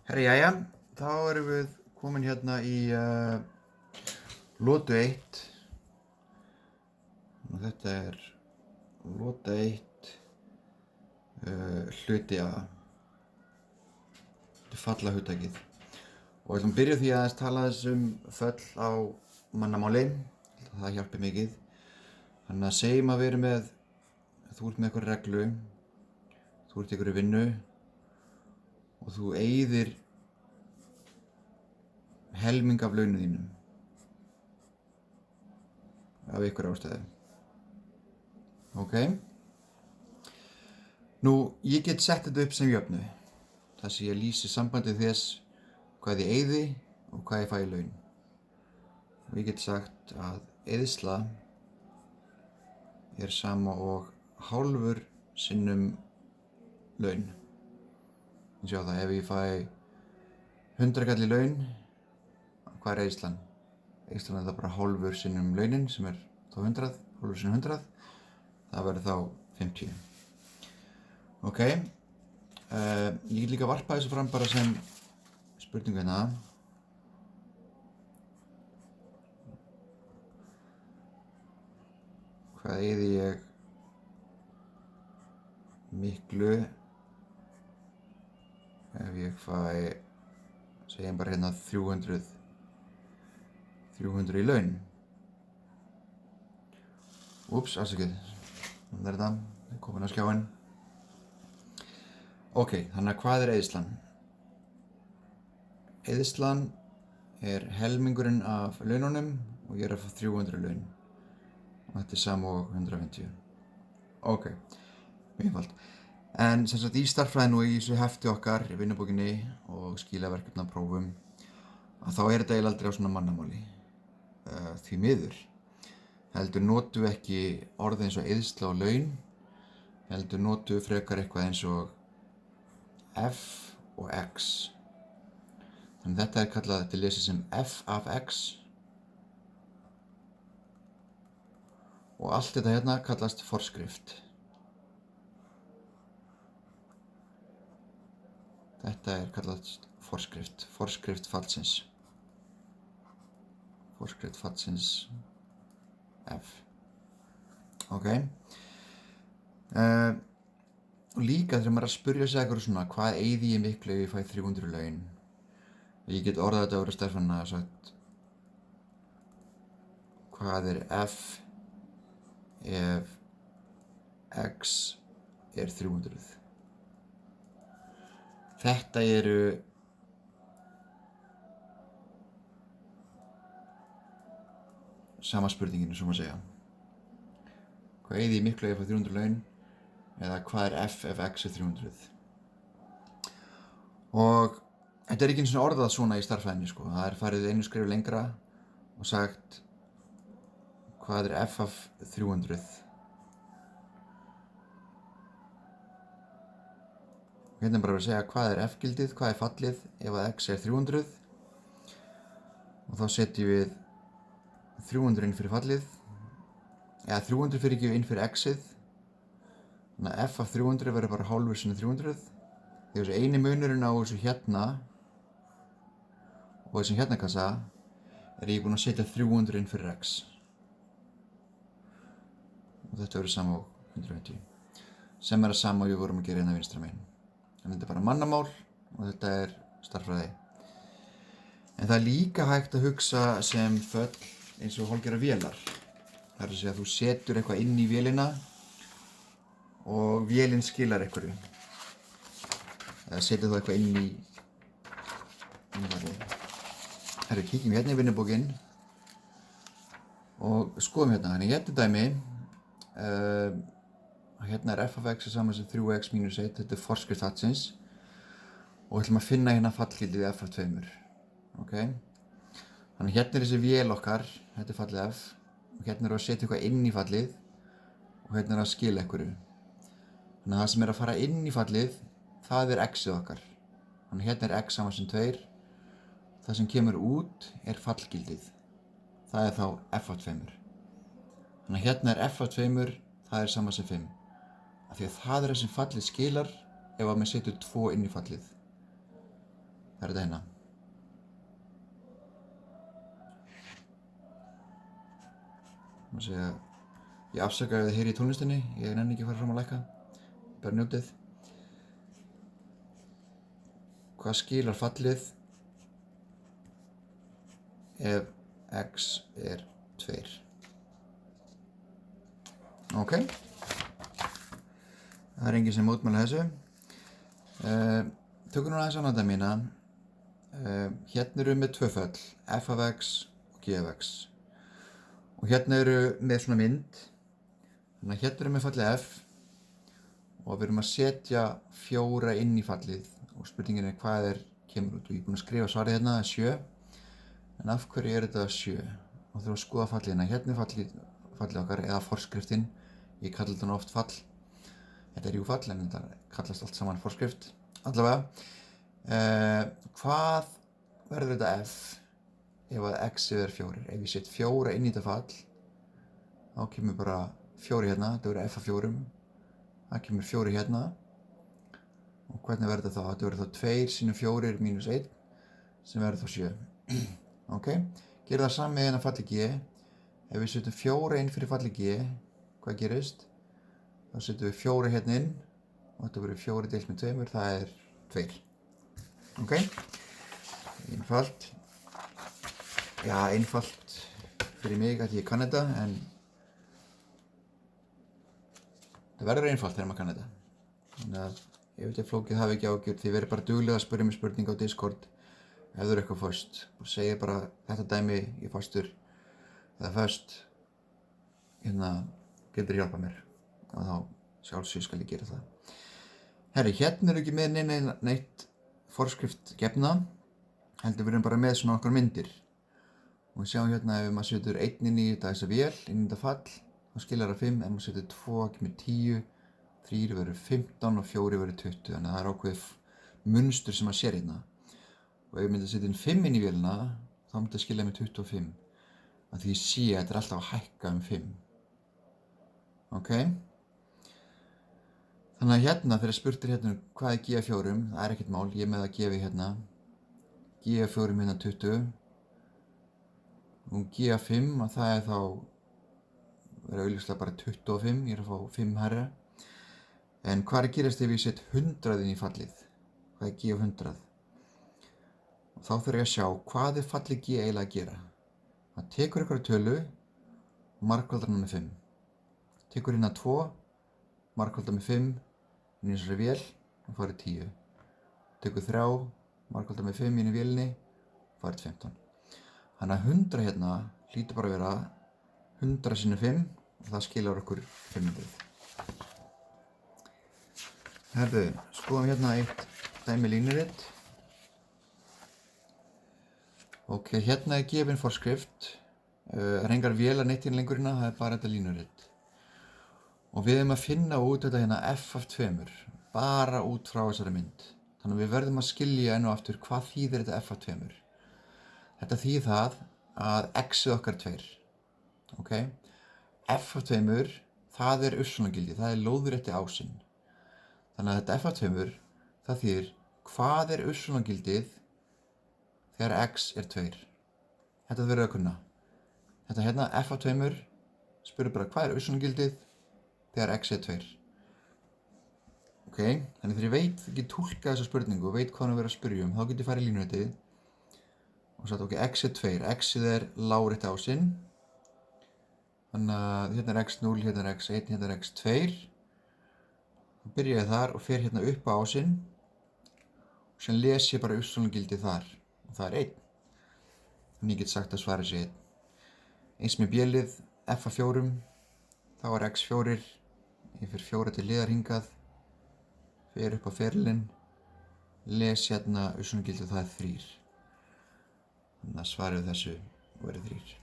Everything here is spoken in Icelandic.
Herri, jæja, þá erum við komin hérna í lotu 1 og þetta er lota 1 hluti A. Þetta er fallahugtakið og við ætlum að byrja á því að tala föll á mannamáli, það hjálpar mikið. Þannig að segjum að við erum með, þú ert með eitthvað reglu, þú ert í einhverju vinnu og þú eyðir helming af launum þínum af einhverju ástæðu. Ok? Nú, ég get sett þetta upp sem jöfnu, þar sem ég lýsi sambandið þess hvað ég eyði og hvað ég fæ í laun. Og ég get sagt að eyðsla er sama og hálfur sinnum laun. Sjá það, ef ég fæ 100 kall í laun, hvað er eyðslan? Eyðslan er það bara hálfur sinnum launin sem er þá 100, hálfur sinnum 100, það verður þá 50. Ok, ég get líka varpað þessu fram bara sem spurningu hérna. Hvað eyði ég miklu ef ég fæ, segjum bara hérna 300 í laun. Úps, afsakið, þannig er þetta, komin á skjáinn. Ok, þannig að hvað er eyðslan? Eyðslan er helmingurinn af laununum og ég er að fá 300 laun. Og þetta er sama og 150. Ok, mjög einfalt. En sem sagt í stærðfræðinu og í þessu hefti okkar, í vinnubókinni og skilaverkefnaprófum, að þá er þetta eiginlega aldrei á svona mannamáli. Því miður. Heldur notum við ekki orð eins og eyðsla og laun, heldur notum við frekar eitthvað eins og F og X. Þannig þetta er kallað, þetta er lesið sem F af X. Og allt þetta hérna kallast forskrift. Þetta er kallað forskrift, forskrift fallsins. Forskrift fallsins F. Ok. Og líka þegar maður er að spyrja sig eitthvað svona, hvað eyði ég miklu ef ég fæ 300 laun? Ég get orðað þetta að vera stærðfanna og sagt, hvað er F ef X er 300? Þetta eru sama spurningin, svo maður segja. Hvað eyði ég miklu ef ég fæ 300 laun? Eða hvað er F ef X er 300? Og þetta er ekki eins og orðað svona í stærðfræðinni, sko. Það er farið einu skrif lengra og sagt, hvað er F af 300? Hérna er bara að segja hvað er F-gildið, hvað er fallið ef að X er 300. Og þá setjum við 300 inn fyrir fallið, eða 300 fyrir ekki inn fyrir X-ið. Þannig að F af 300 verður bara hálfur sinnum 300. Þegar þessu eini munurinn á þessu hérna og þessum hérna kassa er ég búinn að setja 300 inn fyrir X. Og þetta verður sama á 150. Sem er að sama og við vorum að gera hérna vinstra megin. En þetta er bara mannamál og þetta er stærðfræði. En það er líka hægt að hugsa sem föll eins og hálfgerðar vélar. Það er að segja að þú setur eitthvað inn í vélina og vélinn skilar einhverju. Eða setur þú eitthvað inn í vélina. Herru, kíkjum hérna í vinnubókinn og skoðum hérna. Þannig hérna dæmi, hérna er F af X er saman sem 3x mínus 1, þetta er forskrift fallsins og við ætlum að finna hérna fallgildið F af 2. Ok? Þannig hérna er þessi vél okkar, þetta er fallið F og hérna er að setja eitthvað inn í fallið og hérna er að skila einhverju. Þannig að það sem er að fara inn í fallið, það er X-ið okkar. Þannig hérna er X saman sem 2, það sem kemur út er fallgildið. Það er þá F af 2. Þannig hérna er F af 2, það er saman sem 5. Af því að það er það sem fallið skilar ef að maður setur 2 inn í fallið. Það er þetta hérna. Má segja, ég afsaka ef þið heyri í tónlistinni, ég nenni ekki að fara fram að lækka, bara njótið. Hvað skilar fallið ef x er 2? Ok. Það er enginn sem mótmælir þessu. Tökum núna aðeins annað mína. Hérna eru með 2 föll, f af x og g af x. Og hérna eru með svona mynd. Þannig að hérna eru með fallið f og við erum að setja 4 inn í fallið og spurningin er hvað kemur út. Og ég er búinn að skrifa svarið hérna, það er 7. En af hverju er þetta 7? Og þurfum að skoða fallið hérna. Hérna er fallið okkar eða forskriftin. Ég kalli þetta oft fall. Þetta er jú fall en þetta kallast allt saman forskrift. Allavega. Hvað verður þetta f ef að x er 4? Ef ég set 4 inn í þetta fall, þá kemur bara 4 hérna, þetta verður f af 4. Það kemur 4 hérna. Og hvernig verður þetta þá? Þetta verður þá 2 sinnum 4 mínus 1 sem verður þá 7. Ok, gerum það sami hérna falli g. Ef við setjum 4 inn fyrir falli g, hvað gerist? Þá setjum við 4 hérna inn og þetta verður 4 deilt með 2, það er 2. Ok, einfalt. Já, einfalt fyrir mig að ég kann þetta, en það verður einfalt þegar maður kann þetta. Þannig að ef þetta er flókið, hafi ekki ágjörð, þið verið bara duglega að spyrja mig spurninga á Discord ef þú eru eitthvað föst og segir bara þetta dæmi, ég fastur eða föst, hérna getur hjálpað mér og þá sjálfsög skal ég gera það. Herri, hérna eru ekki með neitt forskrift gefna, heldur við erum bara með svona okkar myndir. Og við sjáum hérna ef maður setur 1 inn í þessa vél, inn í þetta fall, þá skilar það 5, ef maður setur 2 kemur 10, 3 verður 15 og 4 verður 20, þannig að það er ákveðið munstur sem maður sér hérna. Og ef ég myndi að setja inn 5 inn í vélina, þá myndi það skilja með 25. Af því ég sé að þetta er alltaf að hækka 5. Ok? Þannig að hérna, þegar spurt hérna hvað er g af 4, það er ekkert mál, ég er með að gefa hérna. G af 4 hérna 20. Og g af 5, að það er þá, verður augljóslega bara 25, ég er að fá 5 hærra. En hvað er að gerast ef ég set 100 inn í fallið? Hvað er g af 100? Og þá þarf ég að sjá hvað er fallið g eiginlega að gera. Það tekur einhverja tölu og margfaldar hana með 5. Tekur hérna 2, margfaldar með 5, inn í þessari vél og farið 10. Tekur 3, margfaldar með 5 inn í vélinni og farið 15. Þannig að 100 hérna hlýtur bara að vera 100 sinnum 5 og það skilar okkur 500. Herðu, skoðum hérna eitt dæmi línurit. Ok, hérna er gefin forskrift. Það er engar vélar neitt hérna lengur hérna, það er bara þetta línurit. Og við erum að finna út þetta hérna f af 2, bara út frá þessari mynd. Þannig að við verðum að skilja enn og aftur hvað þýðir þetta f af 2. Þetta þýðir það að x-ið okkar er 2. Ok? F af 2, það er uppsonagildi, það er lóðrétti ásinn. Þannig að þetta f af 2, það þýðir hvað er uppsonagildið þegar x er 2. Þetta verður að kunna. Þetta hérna f af 2 spurur bara hvað er uppsonagildið þegar x er 2. Ok, þannig þegar ég veit, ég get túlkað þessa spurningu og veit hvað hann er að vera að spyrja þá get ég farið í línuritið og sagt ok, x er 2, x-ið er lárétti ásinn. Þannig að hérna er x0, hérna er x1, hérna er x2. Þá byrja ég þar og fer hérna upp á ásinn og sem les ég bara uppsonagildið þar og það er 1. Þannig ég get sagt að svarið sé 1. Eins með bjölið f af 4, þá er x4, ég fer 4 til hliðar hingað, fer upp á ferilinn, les hérna uppsonagildið það er 3. Þannig að svarið þessu verður 3.